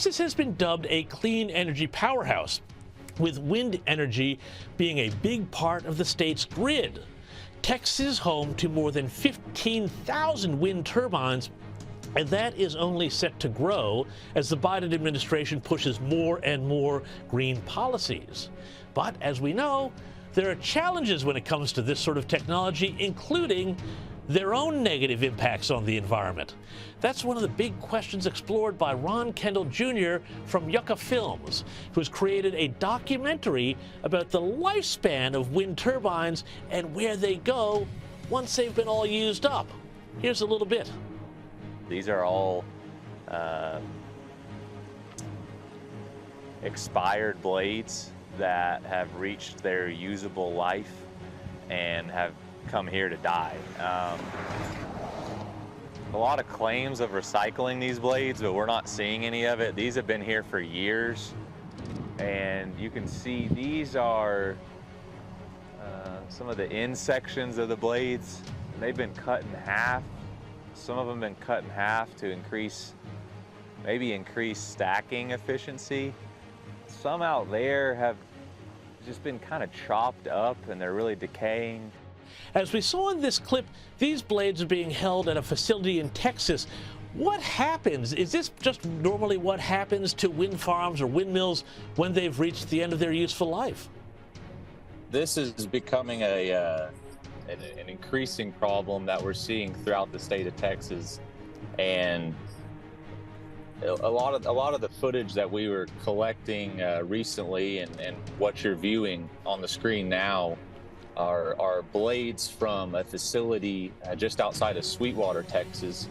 Texas has been dubbed a clean energy powerhouse, with wind energy being a big part of the state's grid. Texas is home to more than 15,000 wind turbines, and that is only set to grow as the Biden administration pushes more and more green policies. But as we know, there are challenges when it comes to this sort of technology, including their own negative impacts on the environment. That's one of the big questions explored by Ron Kendall Jr. from Yucca Films, who's created a documentary about the lifespan of wind turbines and where they go once they've been all used up. Here's a little bit. These are all expired blades that have reached their usable life and have come here to die. A lot of claims of recycling these blades, but we're not seeing any of it. These have been here for years, and you can see these are some of the end sections of the blades. They've been cut in half. Some of them have been cut in half to increase stacking efficiency. Some out there have just been kind of chopped up and they're really decaying. As we saw in this clip, these blades are being held at a facility in Texas. What happens? Is this just normally what happens to wind farms or windmills when they've reached the end of their useful life? This is becoming an increasing problem that we're seeing throughout the state of Texas, and a lot of the footage that we were collecting recently and what you're viewing on the screen now are blades from a facility just outside of Sweetwater, Texas.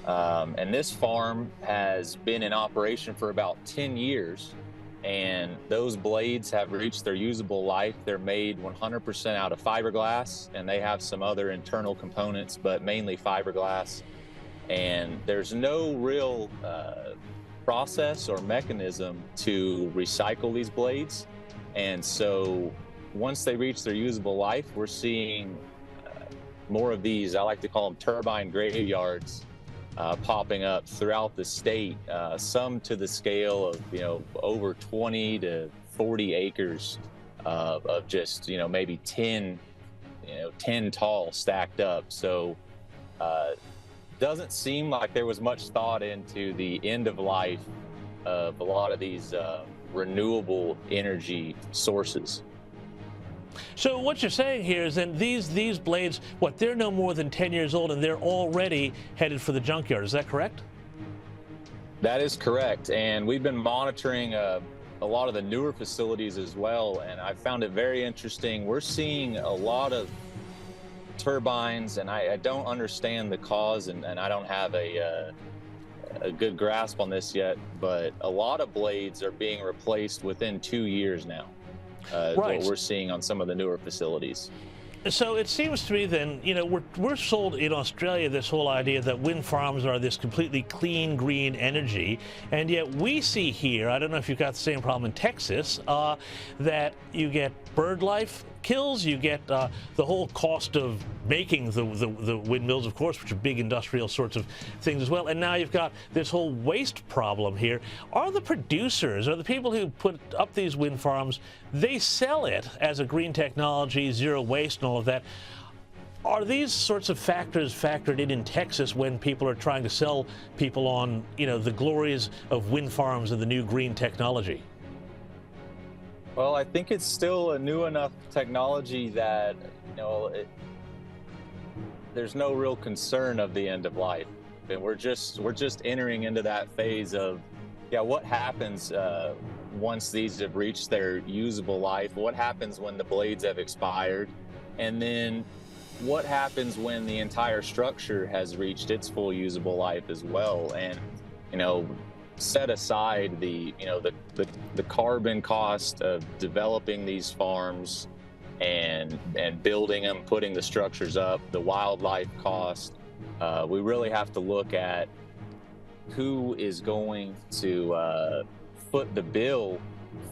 And this farm has been in operation for about 10 years. And those blades have reached their usable life. They're made 100% out of fiberglass, and they have some other internal components, but mainly fiberglass. And there's no real process or mechanism to recycle these blades. And so once they reach their usable life, we're seeing more of these, I like to call them turbine graveyards, popping up throughout the state, some to the scale of, over 20 to 40 acres of just, maybe 10 tall stacked up. So doesn't seem like there was much thought into the end of life of a lot of these renewable energy sources. So what you're saying here is then these blades, they're no more than 10 years old and they're already headed for the junkyard. Is that correct? That is correct. And we've been monitoring a lot of the newer facilities as well. And I found it very interesting. We're seeing a lot of turbines, and I don't understand the cause, and I don't have a good grasp on this yet, but a lot of blades are being replaced within 2 years now. Right. What we're seeing on some of the newer facilities. So it seems to me then, we're sold in Australia this whole idea that wind farms are this completely clean, green energy, and yet we see here, I don't know if you've got the same problem in Texas, that you get bird life kills, you get the whole cost of making the windmills, of course, which are big industrial sorts of things as well, and now you've got this whole waste problem here. Are the producers, or the people who put up these wind farms, they sell it as a green technology, zero waste and all of that. Are these sorts of factors factored in Texas when people are trying to sell people on, the glories of wind farms and the new green technology? Well, I think it's still a new enough technology that, there's no real concern of the end of life. And we're just entering into that phase of, what happens once these have reached their usable life? What happens when the blades have expired? And then what happens when the entire structure has reached its full usable life as well? And, set aside the carbon cost of developing these farms and building them, putting the structures up, the wildlife cost. We really have to look at who is going to foot the bill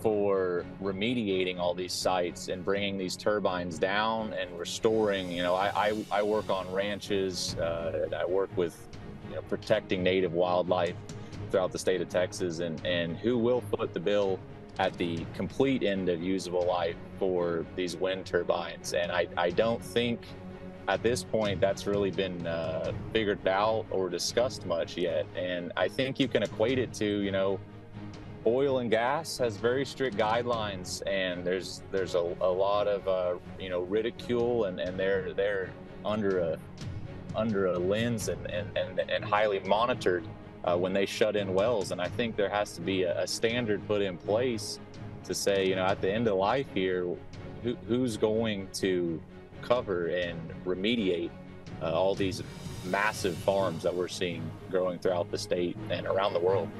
for remediating all these sites and bringing these turbines down and restoring. I work on ranches. I work with protecting native wildlife throughout the state of Texas, and who will foot the bill at the complete end of usable life for these wind turbines. And I don't think at this point that's really been figured out or discussed much yet. And I think you can equate it to, you know, oil and gas has very strict guidelines, and there's a lot of you know, ridicule, and they're under a lens and highly monitored when they shut in wells. And I think there has to be a standard put in place to say, you know, at the end of life here, who's going to cover and remediate all these massive farms that we're seeing growing throughout the state and around the world.